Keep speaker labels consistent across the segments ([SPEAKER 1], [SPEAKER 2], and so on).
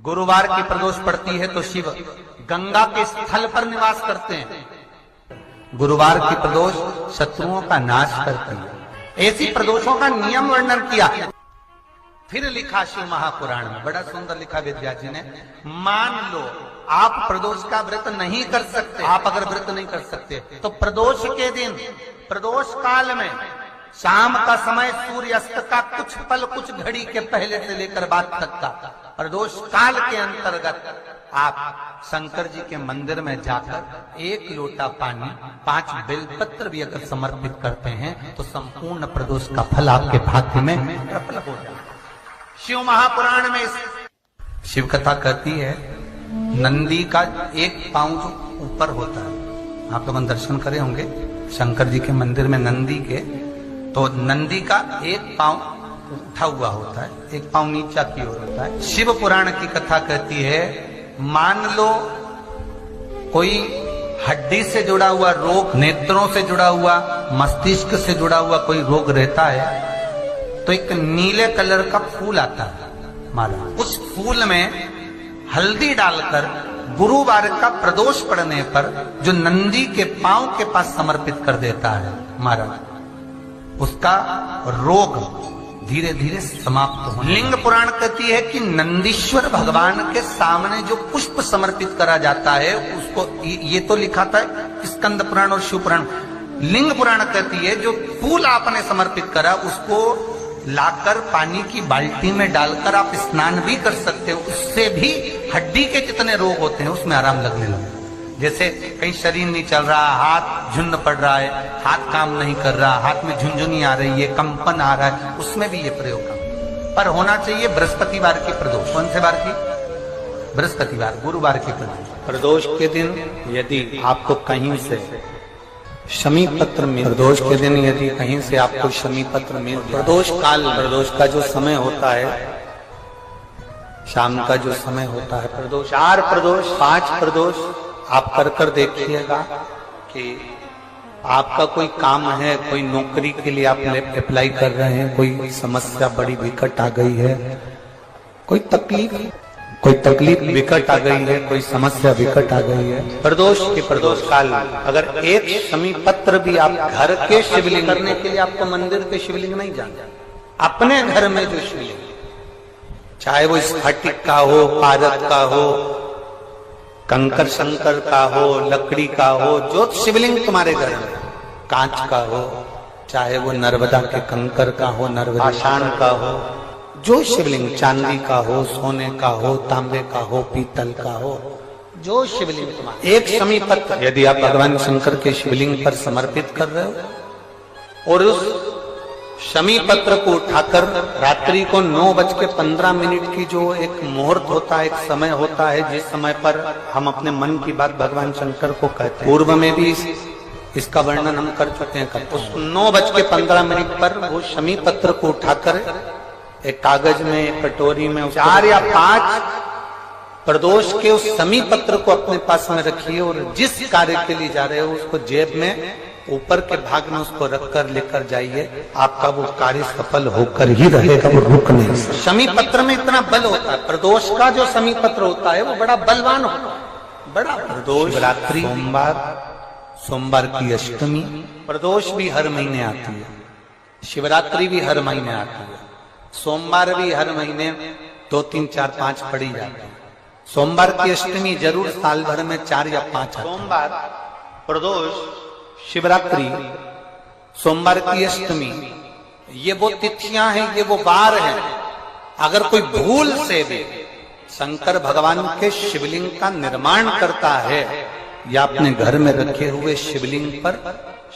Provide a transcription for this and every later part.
[SPEAKER 1] गुरुवार की प्रदोष पड़ती है तो शिव गंगा के स्थल पर निवास करते हैं। गुरुवार की प्रदोष शत्रुओं का नाश करती है। ऐसी प्रदोषों का नियम वर्णन किया। फिर लिखा शिव महापुराण में, बड़ा सुंदर लिखा वेदव्यास जी ने। मान लो आप प्रदोष का व्रत नहीं कर सकते, आप अगर व्रत नहीं कर सकते तो प्रदोष के दिन, प्रदोष काल में शाम का समय सूर्य अस्त का कुछ पल, कुछ घड़ी के पहले से लेकर बाद तक का प्रदोष काल के अंतर्गत आप शंकर जी के मंदिर में जाकर 1 लोटा पानी, 5 बेलपत्र भी अगर समर्पित करते हैं तो संपूर्ण प्रदोष का फल आपके भाग्य में प्रबल हो जाए। शिव महापुराण में शिव कथा कहती है, नंदी का एक पांव जो ऊपर होता है, आप लोग दर्शन करे होंगे शंकर जी के मंदिर में नंदी के, तो नंदी का एक पांव उठा हुआ होता है, एक पांव नीचा की ओर होता है। शिव पुराण की कथा कहती है, मान लो कोई हड्डी से जुड़ा हुआ रोग, नेत्रों से जुड़ा हुआ, मस्तिष्क से जुड़ा हुआ कोई रोग रहता है तो एक नीले कलर का फूल आता है माला, उस फूल में हल्दी डालकर गुरुवार का प्रदोष पड़ने पर जो नंदी के पांव के पास समर्पित कर देता है महाराज, उसका रोग धीरे धीरे समाप्त हो। लिंग पुराण कहती है कि नंदीश्वर भगवान के सामने जो पुष्प समर्पित करा जाता है उसको, ये तो लिखा था स्कंद पुराण और शिव पुराण। लिंग पुराण कहती है जो फूल आपने समर्पित करा उसको लाकर पानी की बाल्टी में डालकर आप स्नान भी कर सकते हो, उससे भी हड्डी के जितने रोग होते हैं उसमें आराम लगने लगे। जैसे कहीं शरीर नहीं चल रहा, हाथ झुंड पड़ रहा है, हाथ काम नहीं कर रहा, हाथ में झुंझुनी आ रही है, कंपन आ रहा है, उसमें भी ये प्रयोग कर, पर होना चाहिए बृहस्पतिवार की प्रदोष। कौन से बार की? बृहस्पतिवार, गुरुवार की प्रदोष। प्रदोष के दिन यदि आपको कहीं से शमी पत्र मिल, प्रदोष के दिन यदि कहीं से आपको शमी पत्र मिल, प्रदोष काल, प्रदोष का जो समय होता है, शाम का जो समय होता है, प्रदोष 4 प्रदोष 5 प्रदोष आप कर देखिएगा कि आपका कोई काम है, कोई नौकरी के लिए आप अप्लाई कर रहे हैं, कोई समस्या बड़ी विकट आ गई है, कोई तकलीफ विकट आ गई है, कोई समस्या विकट आ गई है, प्रदोष के प्रदोष काल अगर एक शमी पत्र भी आप घर के शिवलिंग करने के लिए, आपको मंदिर के शिवलिंग नहीं जाना, अपने घर में जो शिवलिंग, चाहे वो स्फटिक का हो, पारद का हो, कंकर शंकर का हो, लकड़ी का हो, जो शिवलिंग तुम्हारे घर में, कांच का हो, चाहे वो नर्मदा के कंकर का हो, नर्मदा आशान का हो, जो शिवलिंग, चांदी का हो, सोने का हो, तांबे का हो, पीतल का हो, जो शिवलिंग तुम्हारे, एक शमी पत्र यदि आप भगवान शंकर के शिवलिंग पर समर्पित कर रहे हो और उस शमी पत्र को उठाकर रात्रि को 9:15 की जो एक मुहूर्त होता है, एक समय होता है जिस समय पर हम अपने मन की बात भगवान शंकर को कहते हैं, पूर्व में भी इसका वर्णन हम कर चुके हैं। उस 9:15 पर वो शमी पत्र को उठाकर एक कागज में, एक कटोरी में 4 या 5 प्रदोष के उस शमी पत्र को अपने पास में रखिए और जिस कार्य के लिए जा रहे हो उसको जेब में ऊपर के भाग में उसको रखकर लेकर जाइए, आपका वो कार्य सफल होकर ही रहेगा, वो रुक नहीं। शमी पत्र में इतना बल होता है, प्रदोष का जो शमी पत्र होता है वो बड़ा बलवान होता है, बड़ा। प्रदोष शिवरात्रि, सोमवार की अष्टमी, प्रदोष भी हर महीने आती है, शिवरात्रि भी हर महीने आती है, सोमवार भी हर महीने 2 3 4 5 पड़ी जाती है। सोमवार की अष्टमी जरूर साल भर में 4 या 5 सोमवार, प्रदोष, शिवरात्रि, सोमवार की अष्टमी, ये वो तिथियां हैं, ये वो वार हैं। अगर कोई भूल से भी शंकर भगवान के शिवलिंग का निर्माण करता है या अपने घर में रखे हुए शिवलिंग पर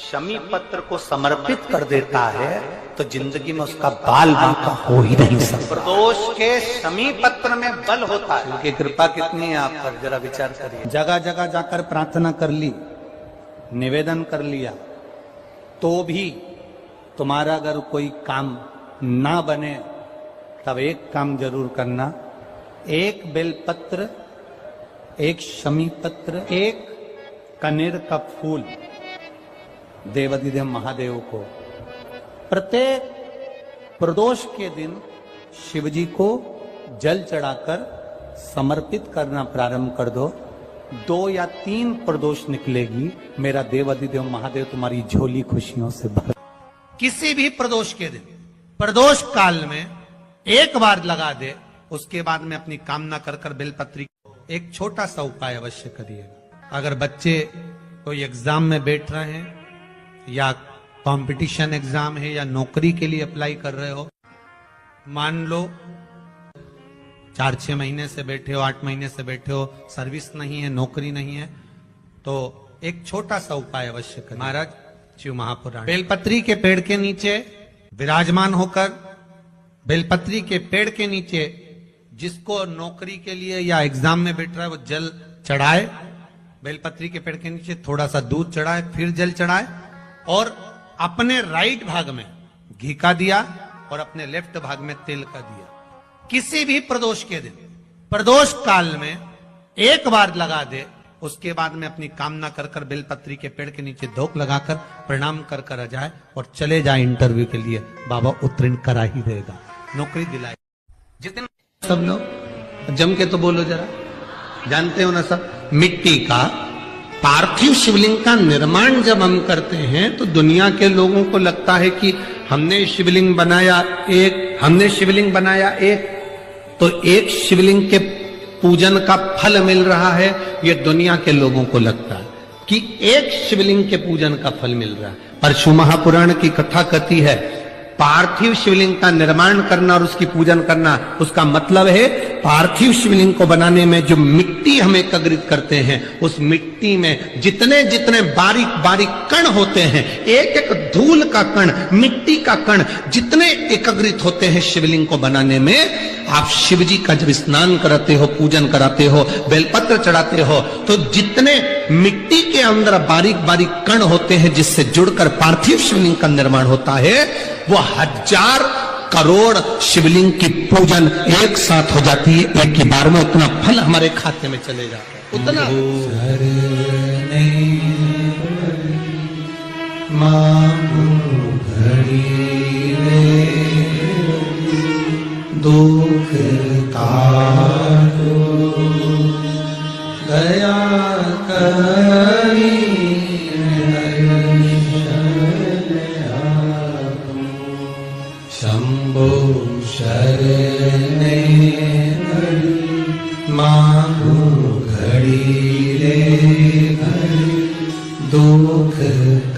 [SPEAKER 1] शमी पत्र को समर्पित कर देता है तो जिंदगी में उसका बाल बांका हो ही नहीं सकता। प्रदोष के शमी पत्र में बल होता है, उनकी कृपा कितनी है आप पर, जरा विचार करिए। जगह जगह जाकर प्रार्थना कर ली, निवेदन कर लिया, तो भी तुम्हारा अगर कोई काम ना बने तब एक काम जरूर करना, 1 बेलपत्र, 1 शमी पत्र, 1 कनेर का फूल देवाधिदेव महादेव को प्रत्येक प्रदोष के दिन शिवजी को जल चढ़ाकर समर्पित करना प्रारंभ कर दो, 2 या 3 प्रदोष निकलेगी, मेरा देव अधिदेव महादेव तुम्हारी झोली खुशियों से भर। किसी भी प्रदोष के दिन, प्रदोष काल में एक बार लगा दे, उसके बाद में अपनी कामना कर कर बेलपत्री। एक छोटा सा उपाय अवश्य करिएगा। अगर बच्चे कोई एग्जाम में बैठ रहे हैं या कंपटीशन एग्जाम है या नौकरी के लिए अप्लाई कर रहे हो, मान लो 4-6 महीने से बैठे हो, 8 महीने से बैठे हो, सर्विस नहीं है, नौकरी नहीं है, तो एक छोटा सा उपाय अवश्य करें। महाराज शिव महापुराण, बेलपत्री के पेड़ के नीचे विराजमान होकर, बेलपत्री के पेड़ के नीचे जिसको नौकरी के लिए या एग्जाम में बैठ रहा है वो जल चढ़ाए, बेलपत्री के पेड़ के नीचे थोड़ा सा दूध चढ़ाए, फिर जल चढ़ाए, और अपने राइट भाग में घी का दिया और अपने लेफ्ट भाग में तेल का दिया। किसी भी प्रदोष के दिन, प्रदोष काल में एक बार लगा दे, उसके बाद में अपनी कामना कर कर बेलपत्री के पेड़ के नीचे धोख लगाकर प्रणाम कर कर आ जाए और चले जाए इंटरव्यू के लिए, बाबा उत्तीर्ण करा ही देगा, नौकरी दिलाए। जितने सब लोग जम के तो बोलो जरा, जानते हो ना सब, मिट्टी का पार्थिव शिवलिंग का निर्माण जब हम करते हैं तो दुनिया के लोगों को लगता है कि हमने शिवलिंग बनाया एक, तो एक शिवलिंग के पूजन का फल मिल रहा है। ये दुनिया के लोगों को लगता है कि एक शिवलिंग के पूजन का फल मिल रहा है, पर शिव महापुराण की कथा कहती है पार्थिव शिवलिंग का निर्माण करना और उसकी पूजन करना, उसका मतलब है पार्थिव शिवलिंग को बनाने में जो मिट्टी हम एकत्रित करते हैं, उस मिट्टी में जितने जितने बारीक बारीक कण होते हैं, एक एक धूल का कण, मिट्टी का कण जितने एकत्रित होते हैं शिवलिंग को बनाने में, आप शिव जी का जब स्नान कराते हो, पूजन कराते हो, बेलपत्र चढ़ाते हो, तो जितने मिट्टी के अंदर बारीक बारीक कण होते हैं जिससे जुड़कर पार्थिव शिवलिंग का निर्माण होता है, वो 1000 करोड़ शिवलिंग की पूजन एक साथ हो जाती है, एक ही बार में। उतना फल हमारे खाते में चले जाता है, उतना। दुख तारो दया करी शंभो शरणे मांगो घड़ी रे घड़ी, दुख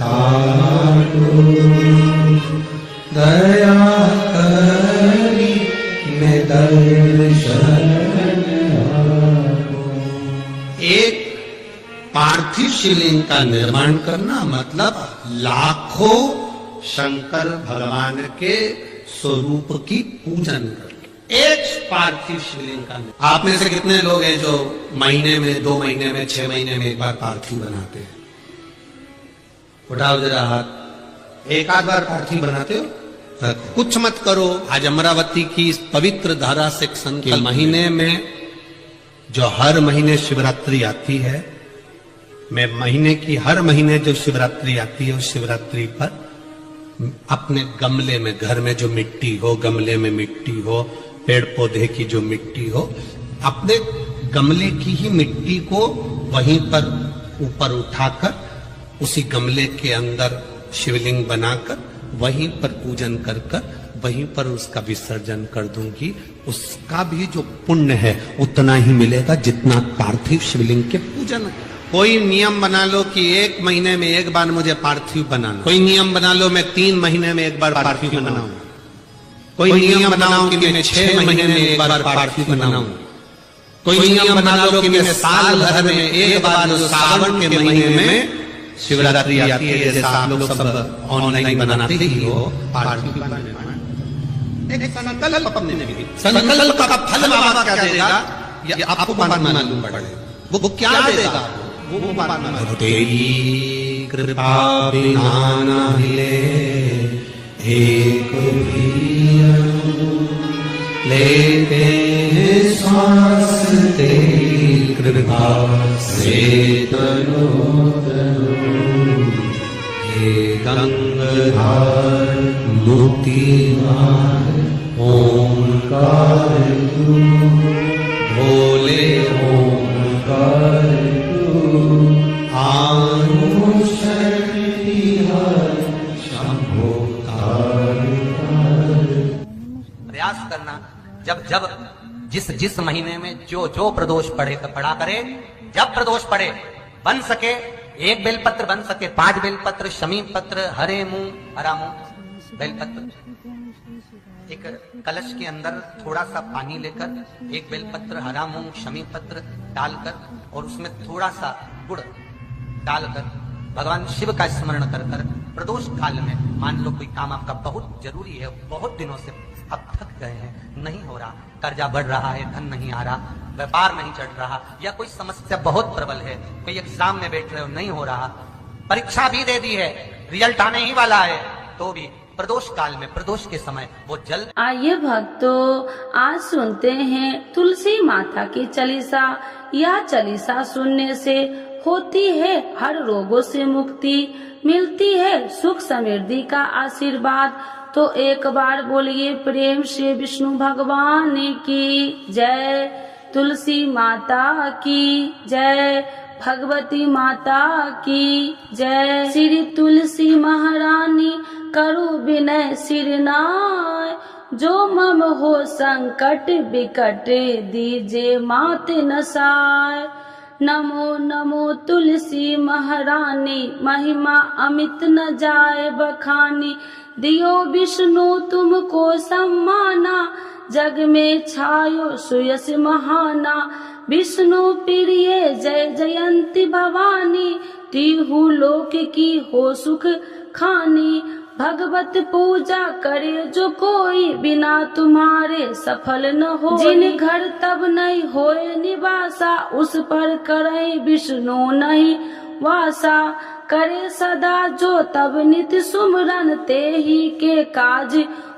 [SPEAKER 1] काटो दया करी मैं दर्शन। एक पार्थिव शिवलिंग का निर्माण करना मतलब लाखों शंकर भगवान के स्वरूप की पूजन कर, एक पार्थिव शिवलिंग का। आप में से कितने लोग हैं जो महीने में, 2 महीने में, 6 महीने में एक बार पार्थिव बनाते हैं? उठाओ जरा हाथ। एक आध बार पार्थिव बनाते हो? कुछ मत करो। आज अमरावती की इस पवित्र धारा सेक्शन के महीने में, जो हर महीने शिवरात्रि आती है, मैं महीने की हर महीने जो शिवरात्रि आती है, उस शिवरात्रि पर अपने गमले में, घर में जो मिट्टी हो, गमले में मिट्टी हो, पेड़ पौधे की जो मिट्टी हो, अपने गमले की ही मिट्टी को वहीं पर ऊपर उठाकर उसी गमले के अंदर शिवलिंग बनाकर वहीं पर पूजन कर कर वहीं पर उसका विसर्जन कर दूंगी। उसका भी जो पुण्य है उतना ही मिलेगा जितना पार्थिव शिवलिंग के पूजन। कोई नियम बना लो कि 1 महीने में एक बार मुझे पार्थिव बनाना, कोई नियम बना लो मैं 3 महीने में एक बार पार्थिव बनाऊं, कोई नियम बनाओ कि मैं 6 महीने में एक बार पार्थिव बनाऊं, कोई नियम बना लो कि मैं साल भर में एक बार सावन के महीने में शिवरात्रि आती है, जैसे आप लोग सब ऑनलाइन बनाते ही हो पार्थिव बनाने। एक संकल्प अपने लिए, संकल्प का फल बाबा क्या देगा ये आपको मालूम पड़ेगा। वो क्या देगा? वो बात तेरी कृपा बिना न हिले एक भी लेते सांस, तेरी कृपा से तनो तनो, हे गंगाधर मुक्तिदार ओंकार तू भोले
[SPEAKER 2] जब जब जिस महीने में जो प्रदोष पढ़े तो पढ़ा करे। जब प्रदोष पढ़े, बन सके 1 बेलपत्र, बन सके 5 बेलपत्र, शमी पत्र, हरे मुंह, हरा मुंह, बेलपत्र। एक कलश के अंदर थोड़ा सा पानी लेकर 1 बेलपत्र, हरा मूंग, शमी पत्र डालकर और उसमें थोड़ा सा गुड़ डालकर भगवान शिव का स्मरण कर कर प्रदोष काल में, मान लो कोई काम आपका बहुत जरूरी है, बहुत दिनों से अब थक गए हैं, नहीं हो रहा, कर्जा बढ़ रहा है, धन नहीं आ रहा, व्यापार नहीं चढ़ रहा, या कोई समस्या बहुत प्रबल है, कोई एग्जाम में बैठ रहे हो नहीं हो रहा, परीक्षा भी दे दी है, रिजल्ट आने ही वाला है, तो भी प्रदोष काल में, प्रदोष के समय वो जल।
[SPEAKER 3] आइए भक्तों, आज सुनते हैं तुलसी माता की चालीसा। यह चालीसा सुनने से होती है हर रोगों से मुक्ति, मिलती है सुख समृद्धि का आशीर्वाद। तो एक बार बोलिए प्रेम से विष्णु भगवान की जय, तुलसी माता की जय, भगवती माता की जय। श्री तुलसी महारानी करु विनय सिरनाय, जो मम हो संकट विकट दीजे मात नसाय। नमो नमो तुलसी महारानी, महिमा अमित न जाए बखानी, दियो विष्णु तुमको सम्माना, जग में छायो सुयस महाना। विष्णु प्रिय जय जयंती भवानी, तिहु लोक की हो सुख खानी। भगवत पूजा करे जो कोई, बिना तुम्हारे सफल न हो। जिन घर तब नहीं होए निवासा, उस पर करे विष्णु नहीं वासा। करे सदा जो तब नित्य सुमरन, ते ही के काज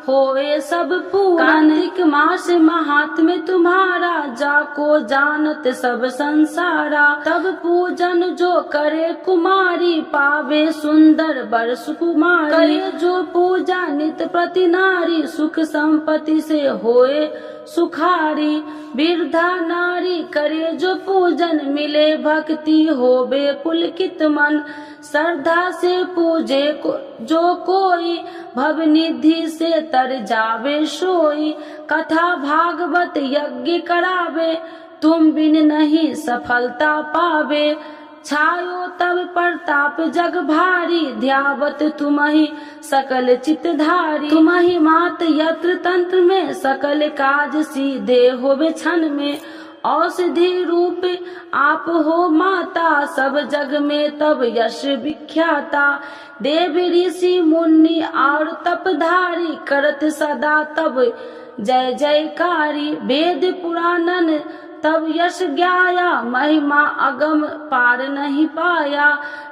[SPEAKER 3] होए सब पूरन। कार्तिक मास महात्म्य तुम्हारा, जाको जानत सब संसारा। तब पूजन जो करे कुमारी, पावे सुंदर वर सुकुमारी। करे जो पूजा नित प्रति नारी, सुख संपत्ति से होए सुखारी। वृद्धा नारी करे जो पूजन, मिले भक्ति होवे पुलकित मन। श्रद्धा से पूजे जो कोई, भव निधि से तर जावे सोई। कथा भागवत यज्ञ करावे, तुम बिन नहीं सफलता पावे। छायो तब प्रताप जग भारी, ध्यावत तुमहि सकल चितधारी। तुमहि मात यत्र तंत्र में, सकल काज सीधे होवे क्षण में। औषधि रूप आप हो माता, सब जग में तब यश विख्याता। देव ऋषि मुनि और तपधारी, करत सदा तब जय जयकारी। वेद पुराणन तब यश ज्ञाया, महिमा अगम पार नहीं पाया।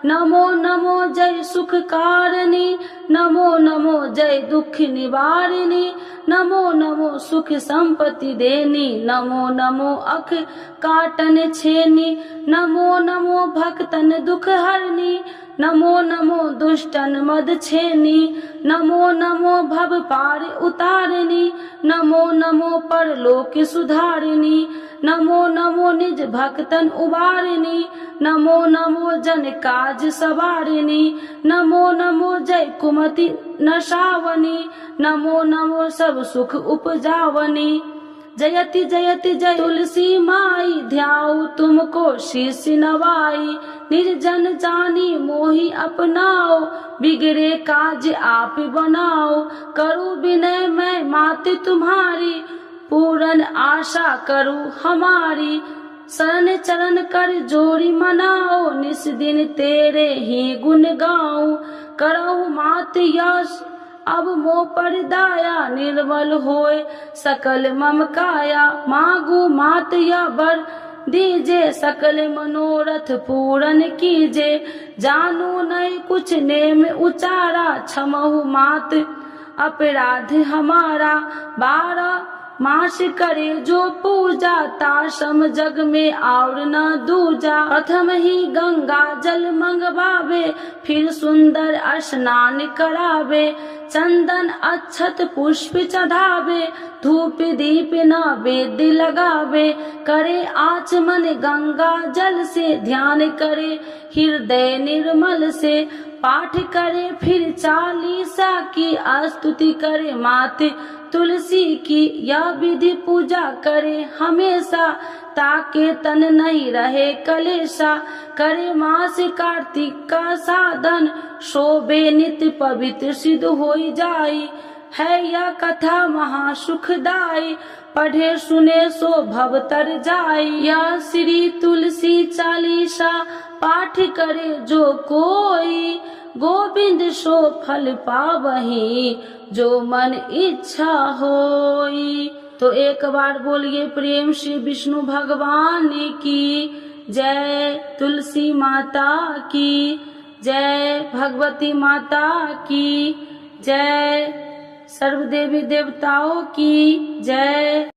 [SPEAKER 3] नमो नमो जय सुख कारिणी, नमो नमो जय दुख निवारिणी। नमो नमो सुख संपत्ति देनी, नमो नमो अख काटन छेनी। नमो नमो भक्तन दुख हरनी, नमो नमो दुष्टन मद छेनी। नमो नमो भव पार उतारिणी, नमो नमो परलोक सुधारिणी। नमो नमो निज भक्तन उबारिणी, नमो नमो जन काज सवारिणी। नमो नमो जय कुमति नशावनी, नमो नमो सब सुख उपजावनी। जयति जयति जय तुलसी माई, ध्याऊ तुमको शीश नवाई। निर्जन जानी मोहि अपनाओ, बिगड़े काज आप बनाओ। करूँ विनय मैं माते तुम्हारी, पूरन आशा करूँ हमारी। शरण चरण कर जोड़ी मनाओ, निस दिन तेरे ही गुण गाऊं। करहु मात यश अब मोह पर दाया, निर्मल होए सकल मम काया। मांगू मात या वर दीजे, सकल मनोरथ पूरन कीजे। जानू नहीं कुछ नेम उचारा, क्षमहु मात अपराध हमारा। 12 मास करे जो पूजा, ताशम जग में और न दूजा। प्रथम ही गंगा जल मंगवावे, फिर सुंदर स्नान करावे। चंदन अक्षत पुष्प चढ़ावे, धूप दीप नैवेद्य लगावे। करे आचमन गंगा जल से, ध्यान करे हृदय निर्मल से। पाठ करे फिर चालीसा की, स्तुति करे माते तुलसी की। यह विधि पूजा करे हमेशा, ताके तन नहीं रहे कलेशा। करे मास कार्तिक का साधन, शोभे नित्य पवित्र सिद्ध होई जाई। है यह कथा महा सुखदाई, पढ़े सुने सो भव तर जाई। यह श्री तुलसी चालीसा पाठ करे जो कोई, गोविंद सो फल पावही जो मन इच्छा होई। तो एक बार बोलिए प्रेम से विष्णु भगवान की जय, तुलसी माता की जय, भगवती माता की जय, सर्व देवी देवताओं की जय।